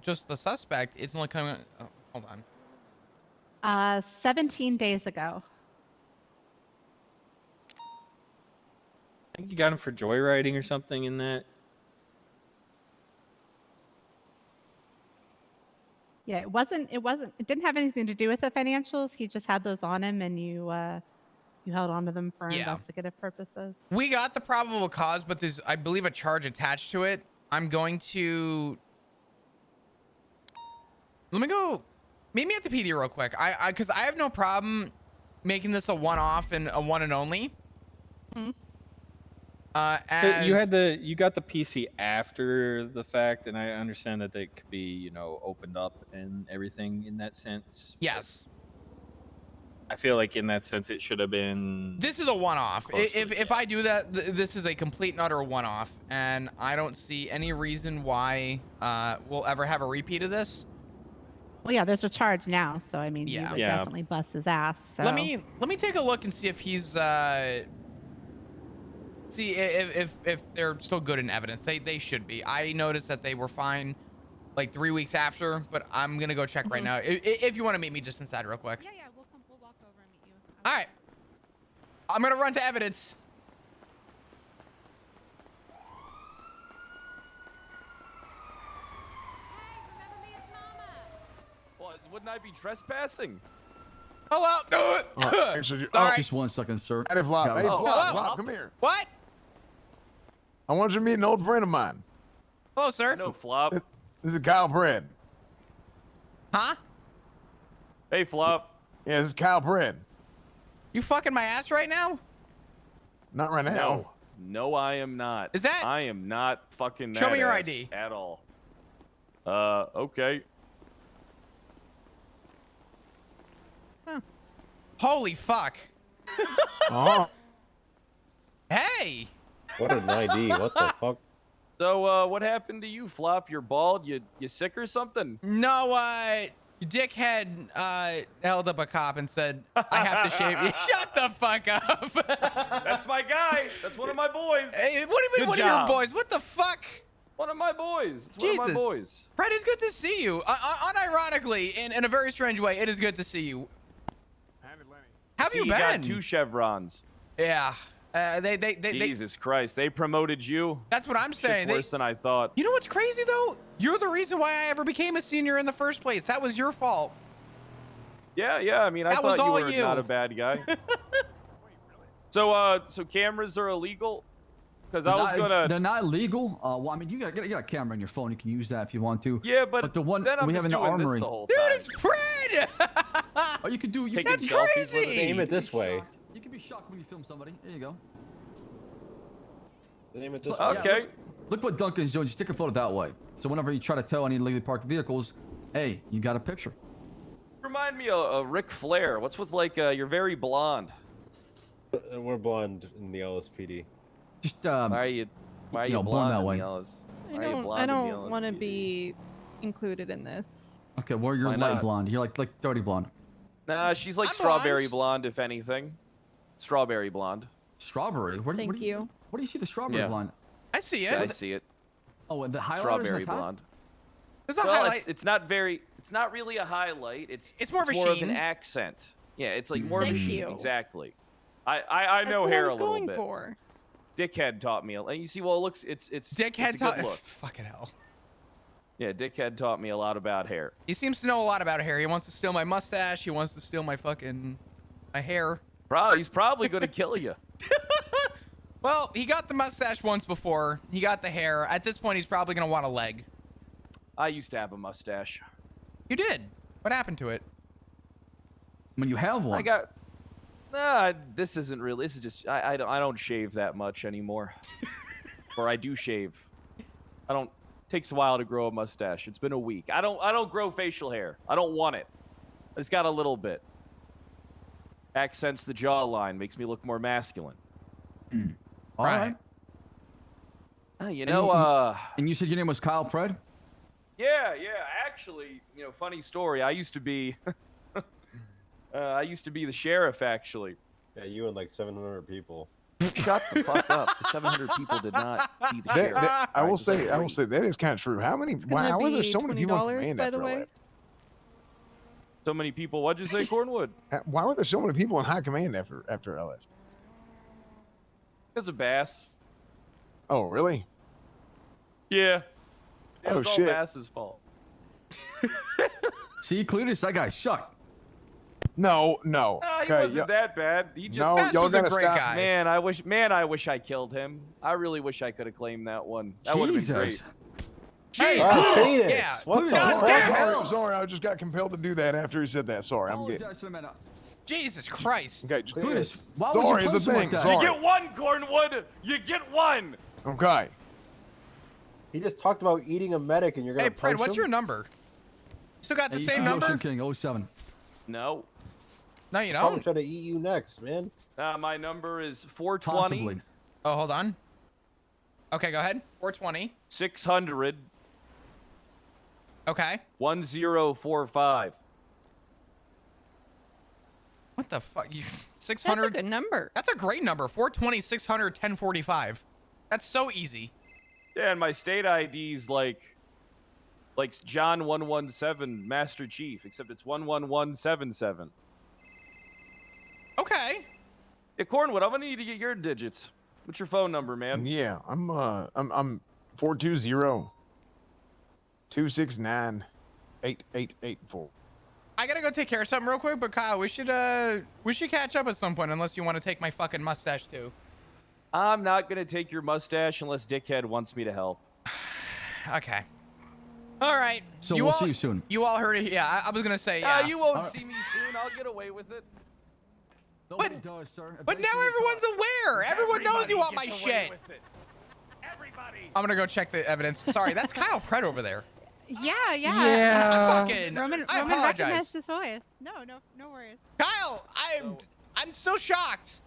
just the suspect, it's only coming. Oh, hold on. 17 days ago. I think you got him for joyriding or something in that. Yeah, it didn't have anything to do with the financials. He just had those on him, and you held on to them for investigative purposes. We got the probable cause, but there's, I believe, a charge attached to it. I'm going to let me go. Meet me at the PD real quick. Because I have no problem making this a one-off and a one and only. Mm-hmm. You got the PC after the fact, and I understand that they could be, opened up and everything in that sense. Yes. I feel like in that sense it should have been. This is a one-off. Closely, If I do that, this is a complete and utter one-off, and I don't see any reason why we'll ever have a repeat of this. Well, yeah, there's a charge now, so I mean, you would definitely bust his ass. So. Let me take a look and see if he's see if they're still good in evidence. They should be. I noticed that they were fine like 3 weeks after, but I'm gonna go check right now. If you want to meet me just inside real quick. Yeah, we'll walk over and meet you. All right. I'm gonna run to evidence. Wouldn't I be trespassing? Hello. Actually, Sorry. Just 1 second, sir. Hey, Flop. Got it. Hey, Oh, Flop. hello. Flop, come here. What? I want you to meet an old friend of mine. Hello, sir. No, Flop. This is Kyle Pred. Huh? Hey, Flop. Yeah, this is Kyle Pred. You fucking my ass right now? Not right now. No. No, I am not. Is that- I am not fucking Show that me your ass ID. at all. Okay. Holy fuck. Oh. Hey. What an ID. What the fuck? So, what happened to you, Flop? You're bald? You sick or something? No, dickhead held up a cop and said, I have to shave you. Shut the fuck up. That's my guy. That's one of my boys. Hey, what do you mean, Good one of your job. boys? What the fuck? One of my boys. It's one of my Jesus. boys. Fred, it's good to see you. Unironically, in a very strange way, it is good to see you. How have See, you you been? got 2 chevrons. Yeah. They Jesus Christ. They promoted you. that's what I'm saying. Shit's worse than I thought. You know what's crazy, though? You're the reason why I ever became a senior in the first place. That was your fault. Yeah, I mean, I That was thought you all were you. not a bad guy. So cameras are illegal? Because I was gonna. They're not illegal. Well, I mean, you got a camera on your phone. You can use that if you want to. Yeah, but the one then I'm we just have in the doing this armory. the whole Dude, time. it's Fred! Oh, you can do. You Taking That's selfies with crazy. it. Aim it this be way. shocked. You can be shocked when you film somebody. There you go. Aim it this Yeah, way. Okay. Look what Duncan's doing. Just take a photo that way. So whenever you try to tow any illegally parked vehicles, hey, you got a picture. Remind me of Ric Flair. What's with like you're very blonde? We're blonde in the LSPD. Just Why are you you know, born blonde that in way. the LS? I Why are you don't. blonde I in the don't want to LSPD? be included in this. okay. Well, you're Why light not? blonde. You're like dirty blonde. Nah, she's like I'm strawberry blonde. blonde, if anything. Strawberry blonde. Strawberry. Where do Thank you? you. Where do you see the strawberry Yeah. blonde? I see I it. see it. Oh, and the highlighter Strawberry blonde. There's a Well, highlight. it's not very. It's not really a highlight. It's more of a an sheen. accent. Yeah, it's like more of a Thank sheen. you. Exactly. I That's know what hair I was a little going bit. for. Dickhead taught me. You see, well, it looks it's Dickhead's it's a good look. Fucking hell. Yeah, Dickhead taught me a lot about hair. He seems to know a lot about hair. He wants to steal my mustache. He wants to steal my my hair. He's probably gonna kill you. Well, he got the mustache once before. He got the hair. At this point, he's probably gonna want a leg. I used to have a mustache. You did. What happened to it? When you have one. I got. This isn't really. This is just. I don't shave that much anymore. Or I do shave. I don't. Takes a while to grow a mustache. It's been a week. I don't grow facial hair. I don't want it. I just got a little bit. Accents the jawline. Makes me look more masculine. All right. You know. And you said your name was Kyle Pred? Yeah. Actually, funny story. I used to be. I used to be the sheriff, actually. Yeah, you and like 700 people. Shut the fuck up. The 700 people did not be the sheriff. I will Right? say that is kind of true. How many? gonna Why were there be so many people in $20, command by after the I way. left? So many people. What'd you say, Cornwood? Why were there so many people in high command after I left? Because of Bass. Oh, really? Yeah. It Oh, was all shit. Bass's fault. See, Cletus, that guy sucked. No. He Okay, wasn't that bad. He just. No, Bass y'all was a gotta great stop. guy. Man, I wish I killed him. I really wish I could have claimed that one. That would have been great. Jesus. Jesus. Ah, Cletus, Yeah. what the God fuck? damn. Sorry, I just got compelled to do that after he said that. Sorry, I'm getting. Apologize to the man. Jesus Christ. Okay, just, Cletus, why Sorry, would you it's a punch him like thing. that? Sorry. You get one, Cornwood. You get one. okay. He just talked about eating a medic and you're gonna Hey, Fred, punch what's him? your number? Still got the Hey, same Ocean number? King 07. No. No, you Probably don't. try to eat you next, man. My number is 420 Possibly. Oh, hold on. Okay, go ahead. 420. 600 Okay. 1045. What the fuck? You That's a 600. good number. That's a great number. 420, 600, 1045. That's so easy. Yeah, and my state ID's like John 117 Master Chief, except it's 11177. Okay. Yeah, Cornwood, I'm gonna need to get your digits. What's your phone number, man? Yeah, I'm 420 269 8884. I gotta go take care of something real quick, but Kyle, we should catch up at some point unless you want to take my fucking mustache too. I'm not gonna take your mustache unless Dickhead wants me to help. Okay. All right. So we'll see you soon. You all heard it. Yeah, I was gonna say yeah. You won't see me soon. I'll get away with it. Nobody does, sir. But now everyone's aware. Everyone knows you want my shit. Everybody. I'm gonna go check the evidence. Sorry, that's Kyle Pratt over there. Yeah. I fucking. Roman I recognized apologize. his voice. No worries. Kyle, I'm still shocked.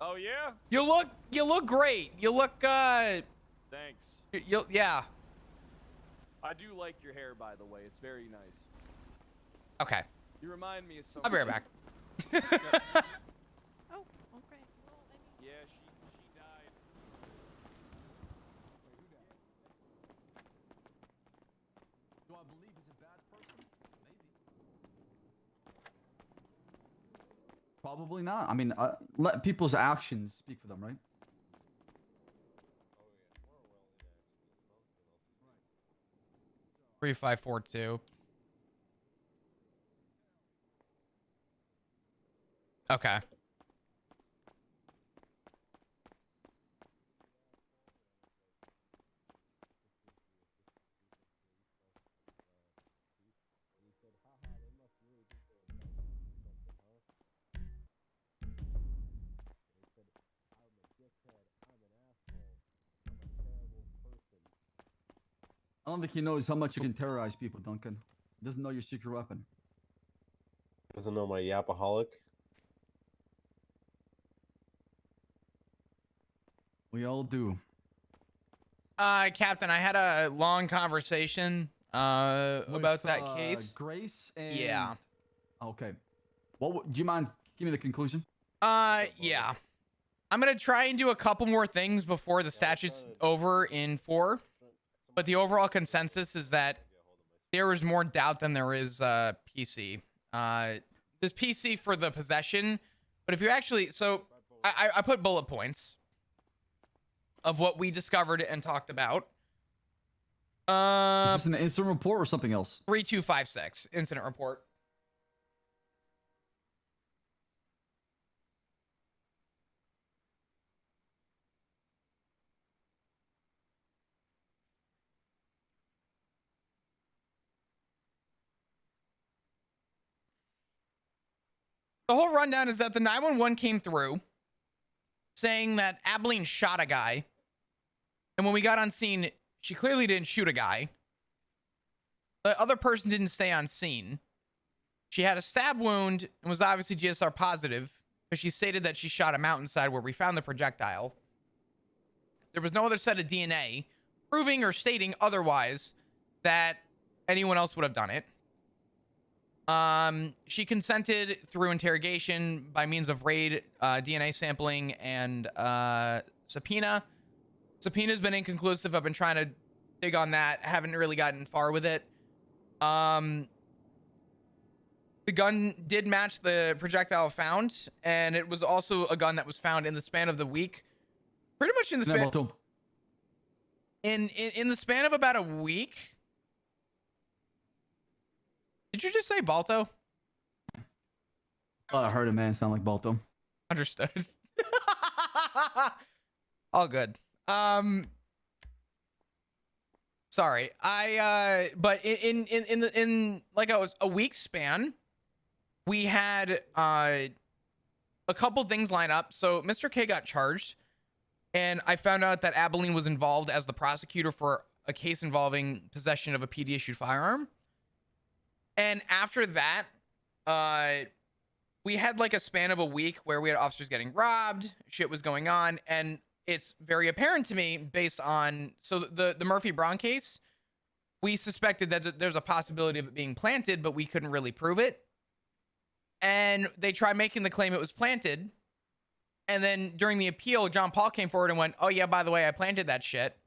Oh yeah. You look great. You look Thanks. yeah. I do like your hair, by the way. It's very nice. Okay. You remind me of I'll something. be right back. Oh, okay. Yeah, she died. Do I believe he's a bad person? Maybe. Probably not. I mean, let people's actions speak for them, right? 3542. Okay. I don't think he knows how much you can terrorize people, Duncan. He doesn't know your secret weapon. Doesn't know my yapaholic. We all do. Captain, I had a long conversation about that case. Grace and Yeah. Okay. Do you mind giving me the conclusion? Yeah. I'm gonna try and do a couple more things before the statute's over in 4. But the overall consensus is that there is more doubt than there is PC. There's PC for the possession, but if you actually, so I put bullet points of what we discovered and talked about. Is this an incident report or something else? 3256 incident report. The whole rundown is that the 911 came through saying that Abilene shot a guy. And when we got on scene, she clearly didn't shoot a guy. The other person didn't stay on scene. She had a stab wound and was obviously GSR positive because she stated that she shot a mountainside where we found the projectile. There was no other set of DNA proving or stating otherwise that anyone else would have done it. She consented through interrogation by means of raid, DNA sampling, and subpoena. Subpoena's been inconclusive. I've been trying to dig on that. Haven't really gotten far with it. The gun did match the projectile found, and it was also a gun that was found in the span of the week. Pretty much in the span in the span of about a week. Did you just say Balto? Oh, I heard it, man. Sound like Balto. Understood. All good. Sorry. But in like a week span, we had a couple things line up. So Mr. K got charged, and I found out that Abilene was involved as the prosecutor for a case involving possession of a PD issued firearm. And after that, we had like a span of a week where we had officers getting robbed, shit was going on, and it's very apparent to me based on the Murphy Braun case, we suspected that there's a possibility of it being planted, but we couldn't really prove it. And they tried making the claim it was planted. And then during the appeal, John Paul came forward and went, "Oh yeah, by the way, I planted that shit."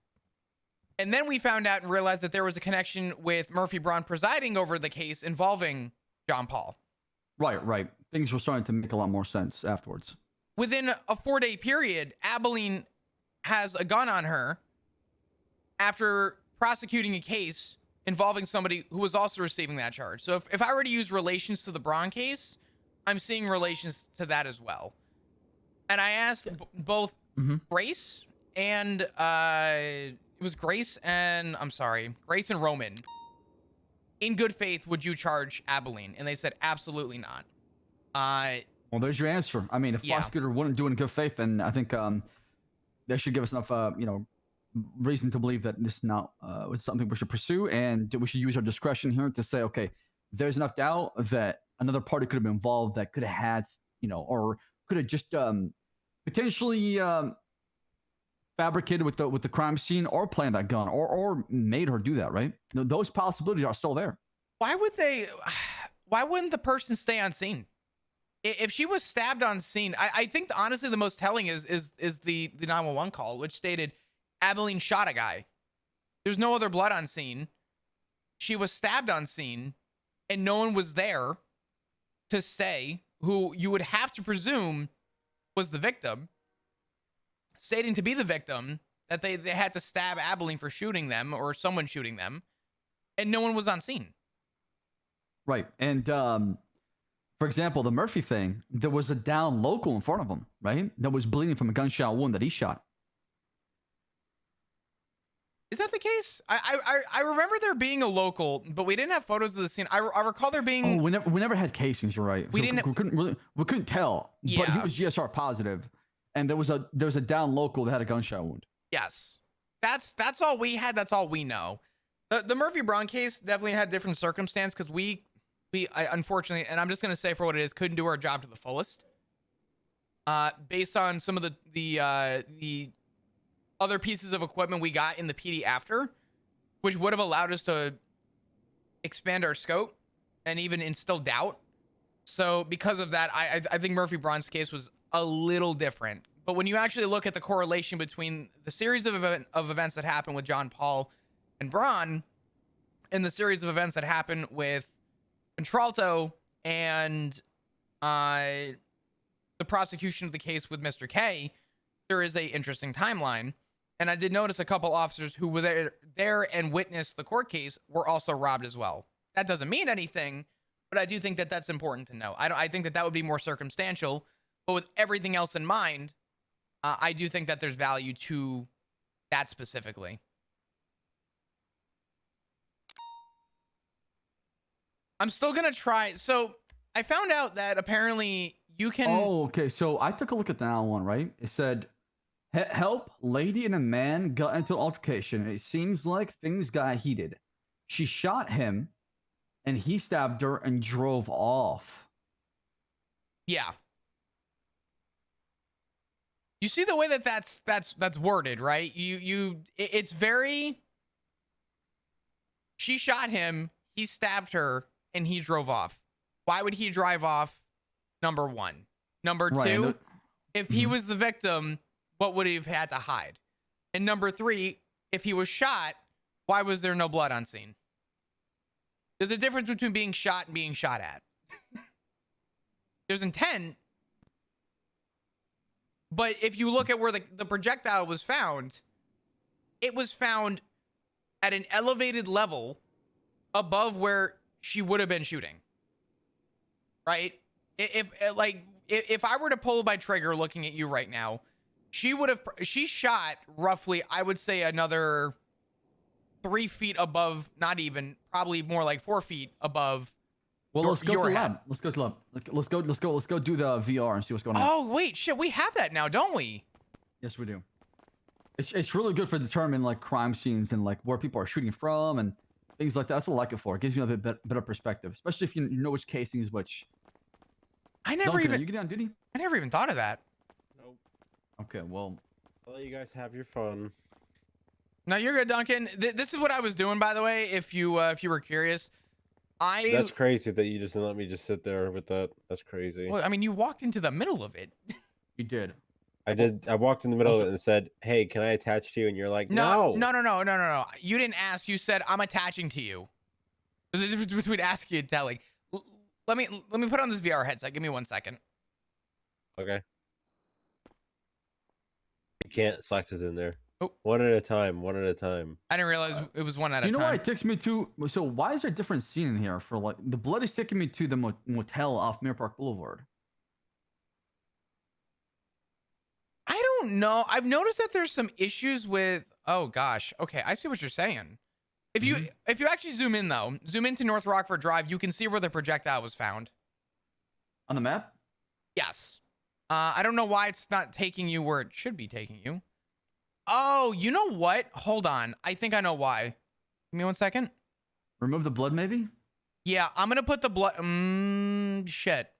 And then we found out and realized that there was a connection with Murphy Braun presiding over the case involving John Paul. Right. Things were starting to make a lot more sense afterwards. Within a 4-day period, Abilene has a gun on her after prosecuting a case involving somebody who was also receiving that charge. So if I were to use relations to the Braun case, I'm seeing relations to that as well. And I asked both Grace and it was Grace and Grace and Roman. In good faith, would you charge Abilene? And they said absolutely not. Well, there's your answer. I mean, if prosecutor wouldn't do it in good faith, then I think they should give us enough, reason to believe that this is not something we should pursue, and we should use our discretion here to say, okay, there's enough doubt that another party could have been involved that could have had, or could have just potentially fabricated with the crime scene, or planned that gun, or made her do that. Right? Those possibilities are still there. Why wouldn't the person stay on scene? If she was stabbed on scene, I think honestly the most telling is the 911 call, which stated Abilene shot a guy. There's no other blood on scene. She was stabbed on scene, and no one was there to say who you would have to presume was the victim, stating to be the victim, that they had to stab Abilene for shooting them, or someone shooting them, and no one was on scene. Right. And for example, the Murphy thing, there was a down local in front of him, right? That was bleeding from a gunshot wound that he shot. Is that the case? I remember there being a local, but we didn't have photos of the scene. I recall there being. Oh, we never had casings. You're right. We couldn't tell. Yeah. But he was GSR positive, and there was a down local that had a gunshot wound. Yes, that's all we had. That's all we know. The Murphy Braun case definitely had different circumstance, because we unfortunately, and I'm just gonna say for what it is, couldn't do our job to the fullest. Based on some of the other pieces of equipment we got in the PD after, which would have allowed us to expand our scope and even instill doubt. So because of that, I think Murphy Braun's case was a little different. But when you actually look at the correlation between the series of events that happened with John Paul and Braun, and the series of events that happened with Contralto and the prosecution of the case with Mr. K, there is a interesting timeline. And I did notice a couple officers who were there and witnessed the court case were also robbed as well. That doesn't mean anything, but I do think that that's important to know. I think that would be more circumstantial, but with everything else in mind, I do think that there's value to that specifically. I'm still gonna try. So I found out that apparently you can. Oh, okay. So I took a look at that one, right? It said, help, lady and a man got into an altercation. It seems like things got heated. She shot him, and he stabbed her and drove off. Yeah. You see the way that that's worded, right? It's very. She shot him, he stabbed her, and he drove off. Why would he drive off? Number one. Number two, if he was the victim, what would he have had to hide? And number three, if he was shot, why was there no blood on scene? There's a difference between being shot and being shot at. There's intent. But if you look at where the projectile was found, it was found at an elevated level above where she would have been shooting. Right? If I were to pull my trigger looking at you right now, she shot roughly, I would say, another 3 feet above, not even, probably more like 4 feet above. Well, let's go to the lab. Let's go to the lab. Let's go do the VR and see what's going on. Oh wait, shit, we have that now, don't we? Yes, we do. It's really good for determining like crime scenes and like where people are shooting from and things like that. That's what I like it for. It gives you a bit better perspective, especially if you know which casing is which. I never even. You get on duty? I never even thought of that. Nope. Okay, well. I'll let you guys have your fun. No, you're good, Duncan. This is what I was doing, by the way. If you were curious, That's crazy that you just didn't let me just sit there with that. That's crazy. Well, I mean, you walked into the middle of it. You did. I did. I walked in the middle of it and said, "Hey, can I attach to you?" And you're like, No. You didn't ask. You said, "I'm attaching to you." There's a difference between asking and telling. Let me put on this VR headset. Give me 1 second. Okay. You can't. Slacks is in there. One at a time. One at a time. I didn't realize it was one at a You know why time. it takes me to? So why is there a different scene in here for like the blood is taking me to the motel off Mirror Park Boulevard? I don't know. I've noticed that there's some issues with. Oh gosh. Okay, I see what you're saying. If you actually zoom in though, zoom into North Rockford Drive, you can see where the projectile was found. On the map? Yes. I don't know why it's not taking you where it should be taking you. Oh, you know what? Hold on. I think I know why. Give me 1 second. Remove the blood, maybe? Yeah, I'm gonna put the blood. Shit.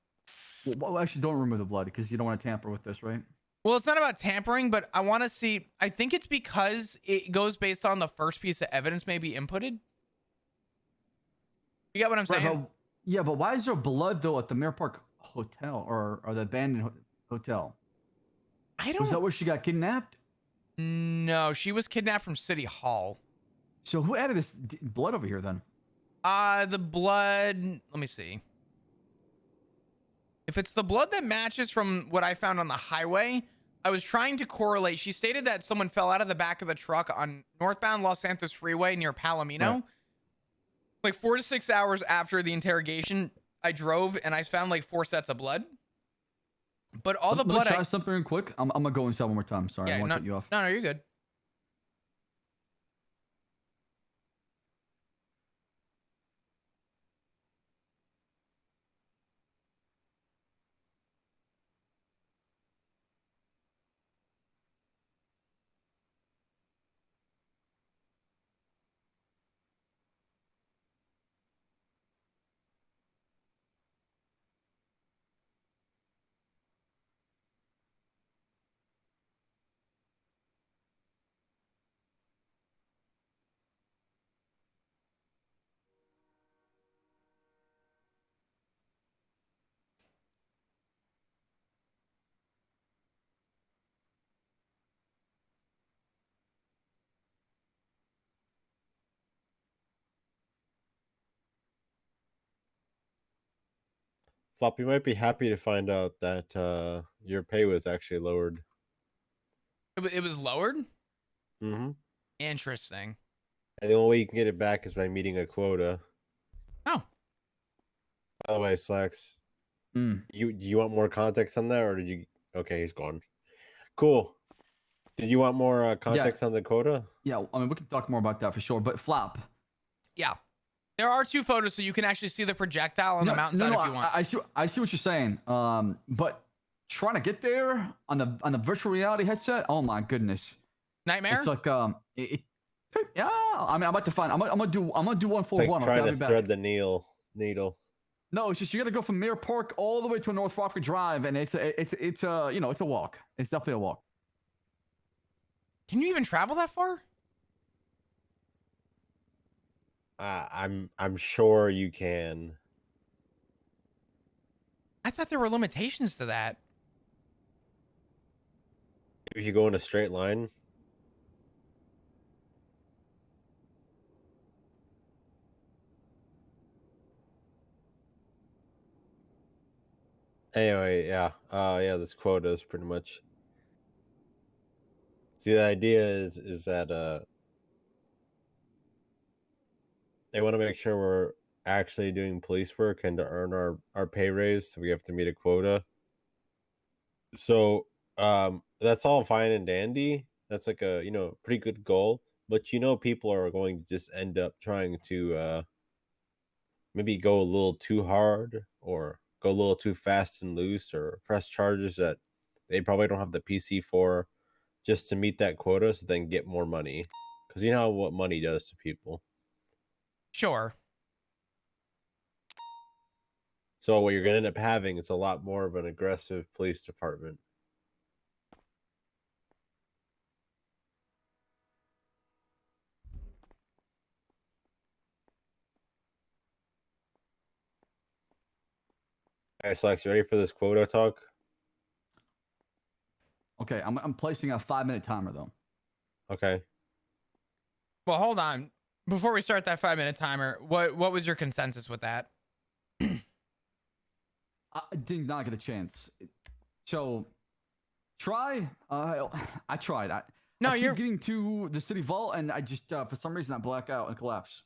Well, actually, don't remove the blood because you don't want to tamper with this, right? Well, it's not about tampering, but I want to see. I think it's because it goes based on the first piece of evidence maybe inputted. You get what I'm saying? Right, but why is there blood though at the Mirror Park Hotel or the abandoned hotel? I don't. Was that where she got kidnapped? No, she was kidnapped from City Hall. So who added this blood over here then? The blood. Let me see. If it's the blood that matches from what I found on the highway, I was trying to correlate. She stated that someone fell out of the back of the truck on northbound Los Santos Freeway near Palomino. Right. Like 4 to 6 hours after the interrogation, I drove and I found like 4 sets of blood. But all the blood. Let me try something real quick. I'm gonna go inside one more time. Sorry, Yeah, I want to cut you off. No, you're good. Flop, you might be happy to find out that your pay was actually lowered. It was lowered? Mm-hmm. Interesting. And the only way you can get it back is by meeting a quota. Oh. By the way, Slacks, you want more context on that, or did you? Okay, he's gone. Cool. Did you want more context on the quota? Yeah, I mean we can talk more about that for sure. But Flop. Yeah. There are 2 photos, so you can actually see the projectile on the mountainside if you want. I see what you're saying. But trying to get there on the virtual reality headset, oh my goodness. Nightmare? It's like yeah. I mean I'm about to find I'm gonna do 141. Like trying to thread the needle. No, it's just you gotta go from Mirror Park all the way to North Rockford Drive, and it's a you know, it's a walk. It's definitely a walk. Can you even travel that far? I'm sure you can. I thought there were limitations to that. If you go in a straight line. Anyway, yeah. Yeah, this quota is pretty much. See, the idea is that they want to make sure we're actually doing police work, and to earn our pay raise, so we have to meet a quota. So that's all fine and dandy. That's like a pretty good goal, but people are going to just end up trying to maybe go a little too hard or go a little too fast and loose or press charges that they probably don't have the PC for, just to meet that quota, so they can get more money. Because you know what money does to people. Sure. So what you're going to end up having is a lot more of an aggressive police department. All right, Slex, you ready for this quota talk? Okay, I'm placing a 5-minute timer though. Okay. Well, hold on. Before we start that 5-minute timer, what was your consensus with that? I did not get a chance. So try. I tried. No, I you're keep getting to the city vault, and I just for some reason I black out and collapse.